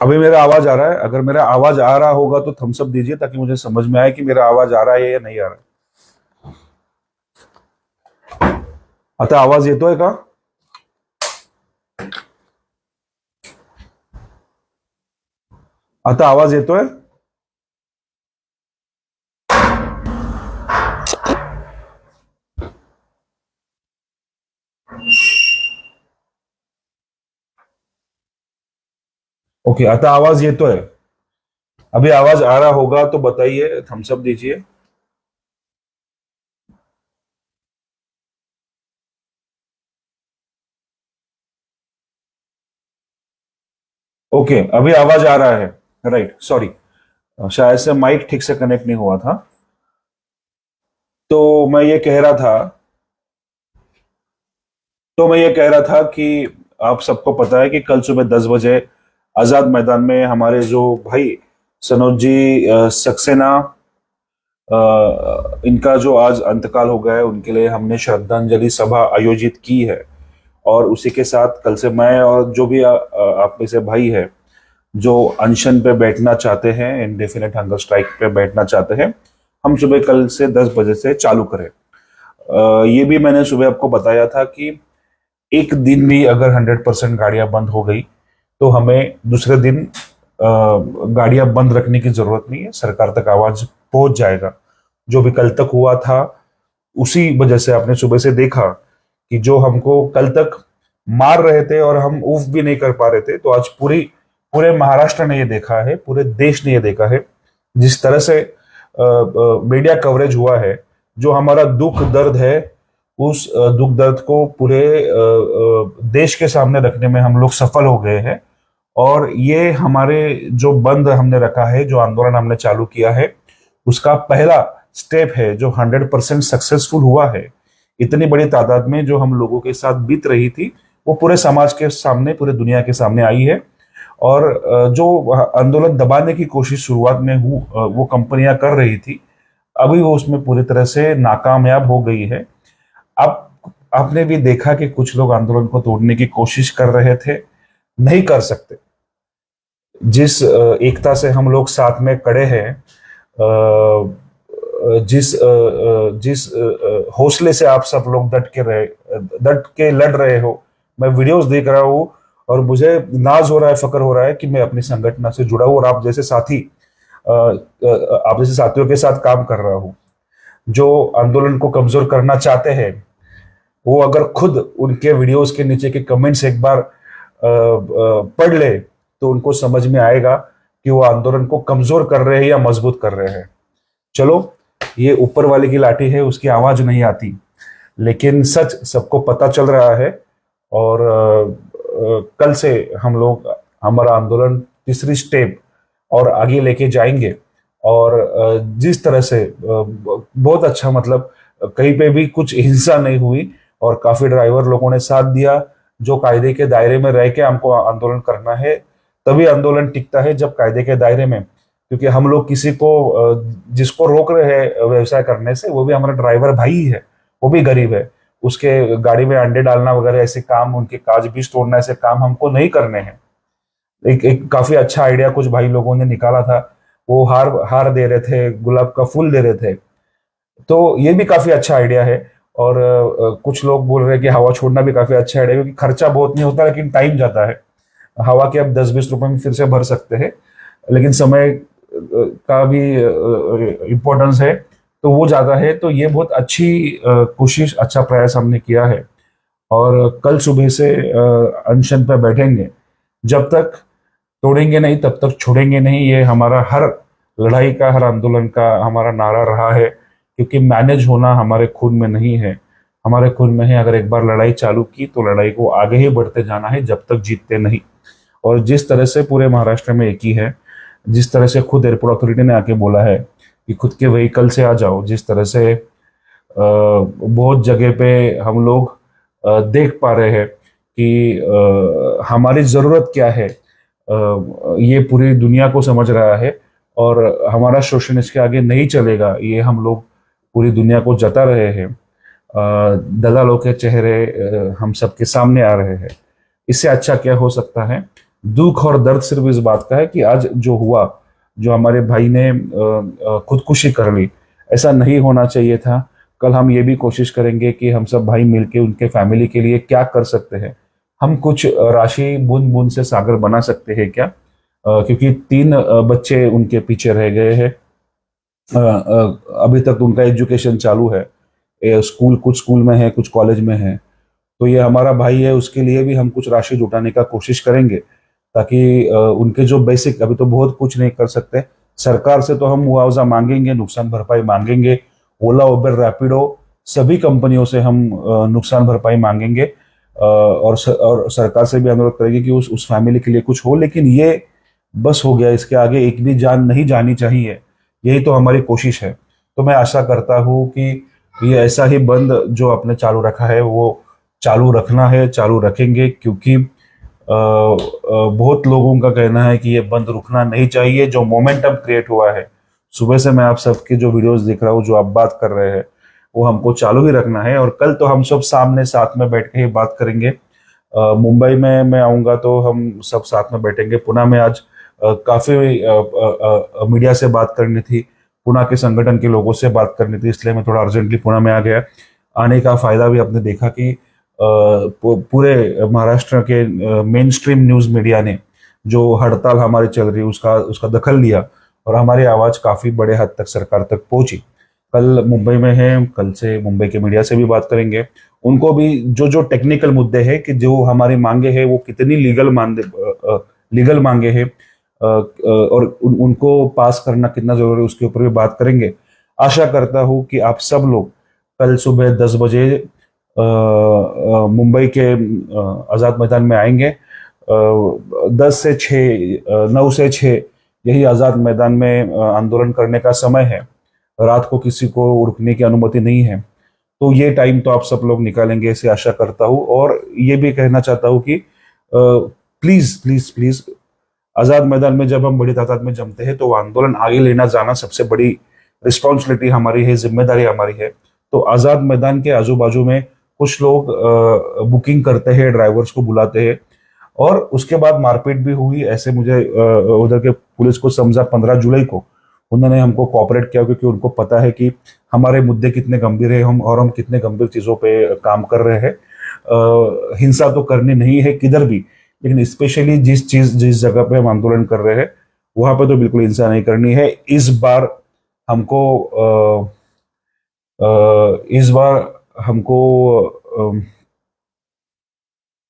अभी मेरा आवाज आ रहा है? अगर मेरा आवाज आ रहा होगा तो थम्स अप दीजिए ताकि मुझे समझ में आए कि मेरा आवाज आ रहा है या नहीं आ रहा है। आता आवाज येतोय का? आता आवाज येतोय? ओके, आता आवाज येतोय। अभी आवाज आ रहा होगा तो बताइए, थम्स अप दीजिए। ओके, अभी आवाज आ रहा है। राइट, सॉरी, शायद से माइक ठीक से कनेक्ट नहीं हुआ था। तो मैं ये कह रहा था तो मैं ये कह रहा था कि आप सबको पता है कि कल सुबह 10 बजे आजाद मैदान में हमारे जो भाई सनोज जी सक्सेना, इनका जो आज अंतकाल हो गया है, उनके लिए हमने श्रद्धांजलि सभा आयोजित की है। और उसी के साथ कल से मैं और जो भी आप में से भाई है जो अनशन पे बैठना चाहते हैं, इंडेफिनेट हंगर स्ट्राइक पे बैठना चाहते हैं, हम सुबह कल से 10 बजे से चालू करें। ये भी मैंने सुबह आपको बताया था कि एक दिन भी अगर 100% गाड़ियां बंद हो गई तो हमें दूसरे दिन गाड़ियां बंद रखने की जरूरत नहीं है, सरकार तक आवाज पहुंच जाएगा। जो भी कल तक हुआ था उसी वजह से आपने सुबह से देखा कि जो हमको कल तक मार रहे थे और हम उफ भी नहीं कर पा रहे थे, तो आज पूरे महाराष्ट्र ने ये देखा है, पूरे देश ने ये देखा है जिस तरह से मीडिया कवरेज हुआ है। जो हमारा दुख दर्द है, उस दुख दर्द को पूरे देश के सामने रखने में हम लोग सफल हो गए हैं। और ये हमारे जो बंद हमने रखा है, जो आंदोलन हमने चालू किया है, उसका पहला स्टेप है जो 100% सक्सेसफुल हुआ है। इतनी बड़ी तादाद में जो हम लोगों के साथ बीत रही थी वो पूरे समाज के सामने, पूरे दुनिया के सामने आई है। और जो आंदोलन दबाने की कोशिश शुरुआत में वो कंपनियां कर रही थी, अभी वो उसमें पूरी तरह से नाकामयाब हो गई है। अब आपने भी देखा कि कुछ लोग आंदोलन को तोड़ने की कोशिश कर रहे थे, नहीं कर सकते। जिस एकता से हम लोग साथ में खड़े हैं, जिस हौसले से आप सब लोग डट के लड़ रहे हो, मैं वीडियोस देख रहा हूँ और मुझे नाज हो रहा है, फक्र हो रहा है कि मैं अपनी संगठन से जुड़ा हूँ और आप जैसे साथियों के साथ काम कर रहा हूँ जो आंदोलन को कमजोर करना चाहते हैं। वो अगर खुद उनके वीडियोस के नीचे के कमेंट्स एक बार पढ़ ले तो उनको समझ में आएगा कि वो आंदोलन को कमजोर कर रहे हैं या मजबूत कर रहे हैं। चलो, ये ऊपर वाले की लाठी है, उसकी आवाज नहीं आती, लेकिन सच सबको पता चल रहा है। और कल से हम लोग हमारा आंदोलन तीसरी स्टेप और आगे लेके जाएंगे। और जिस तरह से बहुत अच्छा, मतलब कहीं पे भी कुछ हिंसा नहीं हुई और काफी ड्राइवर लोगों ने साथ दिया। जो कायदे के दायरे में रह के हमको आंदोलन करना है, तभी आंदोलन टिकता है जब कायदे के दायरे में। क्योंकि हम लोग किसी को जिसको रोक रहे हैं व्यवसाय करने से, वो भी हमारा ड्राइवर भाई ही है, वो भी गरीब है। उसके गाड़ी में अंडे डालना वगैरह ऐसे काम, उनके काज बीज तोड़ना ऐसे काम हमको नहीं करने हैं। एक काफी अच्छा आइडिया कुछ भाई लोगों ने निकाला था। वो हार हार दे रहे थे, गुलाब का फूल दे रहे थे, तो ये भी काफी अच्छा आइडिया है। और कुछ लोग बोल रहे हैं कि हवा छोड़ना भी काफी अच्छा आइडिया है, क्योंकि खर्चा बहुत नहीं होता लेकिन टाइम जाता है। हवा के आप 10-20 रुपए में फिर से भर सकते हैं, लेकिन समय का भी इम्पोर्टेंस है, तो वो ज्यादा है। तो ये बहुत अच्छी कोशिश, अच्छा प्रयास हमने किया है। और कल सुबह से अनशन पर बैठेंगे। जब तक तोड़ेंगे नहीं तब तक छोड़ेंगे नहीं, ये हमारा हर लड़ाई का, हर आंदोलन का हमारा नारा रहा है। क्योंकि मैनेज होना हमारे खून में नहीं है, हमारे खून में है अगर एक बार लड़ाई चालू की तो लड़ाई को आगे ही बढ़ते जाना है जब तक जीतते नहीं। और जिस तरह से पूरे महाराष्ट्र में एक ही है, जिस तरह से खुद एयरपोर्ट अथॉरिटी ने आके बोला है कि खुद के व्हीकल से आ जाओ, जिस तरह से बहुत जगह पे हम लोग देख पा रहे हैं कि हमारी जरूरत क्या है, ये पूरी दुनिया को समझ रहा है। और हमारा शोषण इसके आगे नहीं चलेगा, ये हम लोग पूरी दुनिया को जता रहे हैं। दलालों के चेहरे हम सबके सामने आ रहे हैं। इससे अच्छा क्या हो सकता है? दुख और दर्द सिर्फ इस बात का है कि आज जो हुआ, जो हमारे भाई ने खुदकुशी कर ली, ऐसा नहीं होना चाहिए था। कल हम ये भी कोशिश करेंगे कि हम सब भाई मिलके उनके फैमिली के लिए क्या कर सकते हैं। हम कुछ राशि बूंद बूंद से सागर बना सकते हैं क्या? क्योंकि 3 बच्चे उनके पीछे रह गए हैं। अभी तक उनका एजुकेशन चालू है। स्कूल, कुछ स्कूल में है, कुछ कॉलेज में है। तो ये हमारा भाई है, उसके लिए भी हम कुछ राशि जुटाने का कोशिश करेंगे, ताकि उनके जो बेसिक, अभी तो बहुत कुछ नहीं कर सकते। सरकार से तो हम मुआवजा मांगेंगे, नुकसान भरपाई मांगेंगे। ओला, उबर, रैपिडो, सभी कंपनियों से हम नुकसान भरपाई मांगेंगे। और सरकार से भी अनुरोध करेंगे कि उस फैमिली के लिए कुछ हो। लेकिन ये बस हो गया, इसके आगे एक भी जान नहीं जानी चाहिए। यही तो हमारी कोशिश है। तो मैं आशा करता हूँ कि ये ऐसा ही बंद जो आपने चालू रखा है वो चालू रखना है, चालू रखेंगे, क्योंकि बहुत लोगों का कहना है कि ये बंद रुकना नहीं चाहिए। जो मोमेंटम क्रिएट हुआ है, सुबह से मैं आप सबकी जो वीडियोस देख रहा हूँ, जो आप बात कर रहे हैं, वो हमको चालू ही रखना है। और कल तो हम सब सामने साथ में बैठ के ही बात करेंगे। मुंबई में मैं आऊंगा तो हम सब साथ में बैठेंगे। पुणे में आज काफी मीडिया से बात करनी थी, पुणे के संगठन के लोगों से बात करनी थी, इसलिए मैं थोड़ा अर्जेंटली पुणे में आ गया। आने का फायदा भी आपने देखा कि पूरे महाराष्ट्र के मेन स्ट्रीम न्यूज मीडिया ने जो हड़ताल हमारी चल रही उसका उसका दखल लिया, और हमारी आवाज काफी बड़े हद तक सरकार तक पहुंची। कल मुंबई में है, कल से मुंबई के मीडिया से भी बात करेंगे। उनको भी जो जो टेक्निकल मुद्दे हैं कि जो हमारी मांगे हैं वो कितनी लीगल मांगे हैं, और उनको पास करना कितना जरूरी है, उसके ऊपर भी बात करेंगे। आशा करता हूँ कि आप सब लोग कल सुबह 10 बजे मुंबई के आज़ाद मैदान में आएंगे। 9 से 6 यही आज़ाद मैदान में आंदोलन करने का समय है। रात को किसी को रुकने की अनुमति नहीं है। तो ये टाइम तो आप सब लोग निकालेंगे, ऐसे आशा करता हूँ। और ये भी कहना चाहता हूँ कि प्लीज प्लीज प्लीज, आज़ाद मैदान में जब हम बड़ी तादाद में जमते हैं तो वो आंदोलन आगे लेना जाना सबसे बड़ी रिस्पॉन्सिबिलिटी हमारी है, जिम्मेदारी हमारी है। तो आज़ाद मैदान के आजू बाजू में कुछ लोग बुकिंग करते हैं, ड्राइवर्स को बुलाते हैं, और उसके बाद मारपीट भी हुई। ऐसे मुझे उधर के पुलिस को समझा 15 जुलाई को उन्होंने हमको कोऑपरेट किया, क्योंकि उनको पता है कि हमारे मुद्दे कितने गंभीर है, हम कितने गंभीर चीजों पे काम कर रहे हैं। हिंसा तो करनी नहीं है किधर भी, लेकिन स्पेशली जिस जगह पे हम आंदोलन कर रहे हैं वहां पे तो बिल्कुल हिंसा नहीं करनी है। इस बार हमको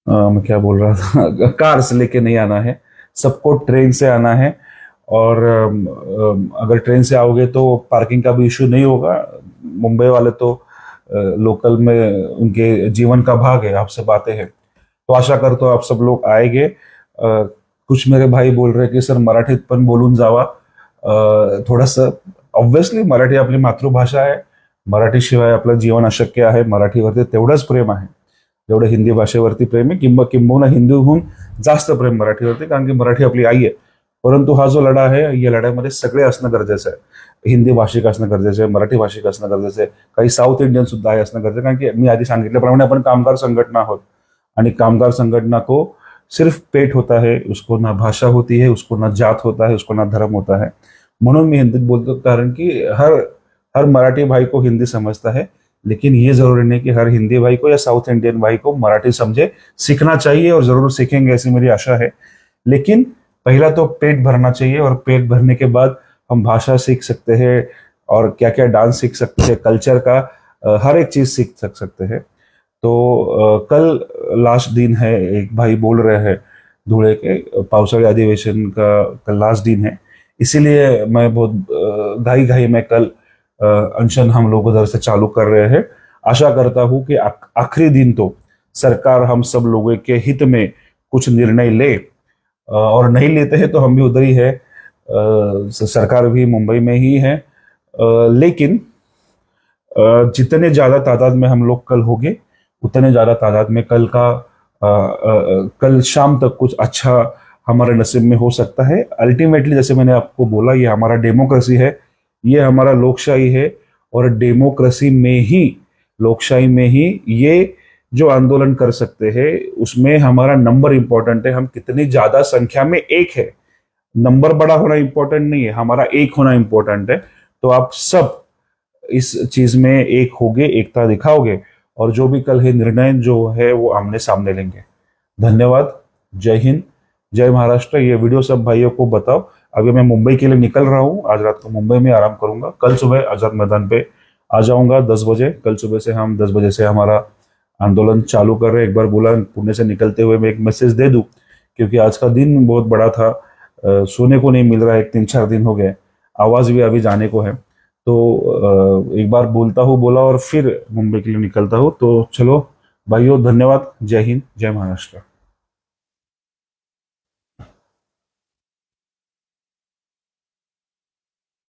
मैं क्या बोल रहा था कार से लेके नहीं आना है, सबको ट्रेन से आना है। और अगर ट्रेन से आओगे तो पार्किंग का भी इश्यू नहीं होगा। मुंबई वाले तो लोकल में उनके जीवन का भाग है, आपसे बातें हैं। तो आशा करतो आप सब लोग आएंगे। कुछ मेरे भाई बोल रहे की सर मराठीत पण बोलून जावा। थोडंसं ऑब्व्हियसली मराठी आपली मातृभाषा आहे, मराठी शिवाय आपलं जीवन अशक्य आहे। मराठीवरती तेवढंच प्रेम आहे जेवढं हिंदी भाषेवरती प्रेम आहे, किंबहुना हिंदीहून जास्त प्रेम मराठीवरती, कारण की मराठी आपली आई आहे। परंतु हा जो लढा आहे, या लढ्यामध्ये सगळे असणं गरजेचं आहे। हिंदी भाषिक असणं गरजेचं आहे, मराठी भाषिक असणं गरजेचं आहे, काही साऊथ इंडियन सुद्धा आहे असणं गरजेचं आहे। कारण की मी आधी सांगितल्याप्रमाणे आपण कामगार संघटना आहोत, आणि कामगार संगठना को सिर्फ पेट होता है, उसको ना भाषा होती है, उसको ना जात होता है, उसको ना धर्म होता है। म्हणून मी हिंदीत बोलतो, कारण की हर हर मराठी भाई को हिंदी समझता है, लेकिन ये जरूरी नहीं कि हर हिंदी भाई को या साउथ इंडियन भाई को मराठी समझे। सीखना चाहिए और जरूर सीखेंगे, ऐसी मेरी आशा है। लेकिन पहला तो पेट भरना चाहिए, और पेट भरने के बाद हम भाषा सीख सकते हैं, और क्या क्या डांस सीख सकते हैं, कल्चर का हर एक चीज सीख सकते हैं। तो कल लास्ट दिन है, एक भाई बोल रहे हैं धुले के पावसाड़ी अधिवेशन का कल लास्ट दिन है, इसीलिए मैं बहुत घाई घाई में कल अनशन हम लोग उधर से चालू कर रहे हैं। आशा करता हूं कि आखिरी दिन तो सरकार हम सब लोगों के हित में कुछ निर्णय ले, और नहीं लेते हैं तो हम भी उधर ही है। सरकार भी मुंबई में ही है। लेकिन जितने ज्यादा तादाद में हम लोग कल होंगे, उतने ज्यादा तादाद में कल शाम तक कुछ अच्छा हमारे नसीब में हो सकता है। अल्टीमेटली जैसे मैंने आपको बोला, ये हमारा डेमोक्रेसी है, ये हमारा लोकशाही है, और डेमोक्रेसी में ही, लोकशाही में ही ये जो आंदोलन कर सकते हैं, उसमें हमारा नंबर इंपॉर्टेंट है, हम कितनी ज्यादा संख्या में एक है। नंबर बड़ा होना इंपॉर्टेंट नहीं है, हमारा एक होना इंपॉर्टेंट है। तो आप सब इस चीज में एक होगे, एकता दिखाओगे, और जो भी कल है निर्णय जो है वो आमने सामने लेंगे। धन्यवाद। जय हिंद, जय महाराष्ट्र। ये वीडियो सब भाइयों को बताओ। अभी मैं मुंबई के लिए निकल रहा हूँ, आज रात को मुंबई में आराम करूंगा, कल सुबह आजाद मैदान पे आ जाऊंगा 10 बजे। कल सुबह से हम 10 बजे से हमारा आंदोलन चालू कर रहे हैं। एक बार बोला पुणे से निकलते हुए मैं एक मैसेज दे दूं, क्योंकि आज का दिन बहुत बड़ा था। सोने को नहीं मिल रहा है, 3-4 दिन हो गए, आवाज भी अभी जाने को है। तो एक बार बोला और फिर मुंबई के लिए निकलता हूँ। तो चलो भाइयों, धन्यवाद। जय हिंद, जय महाराष्ट्र।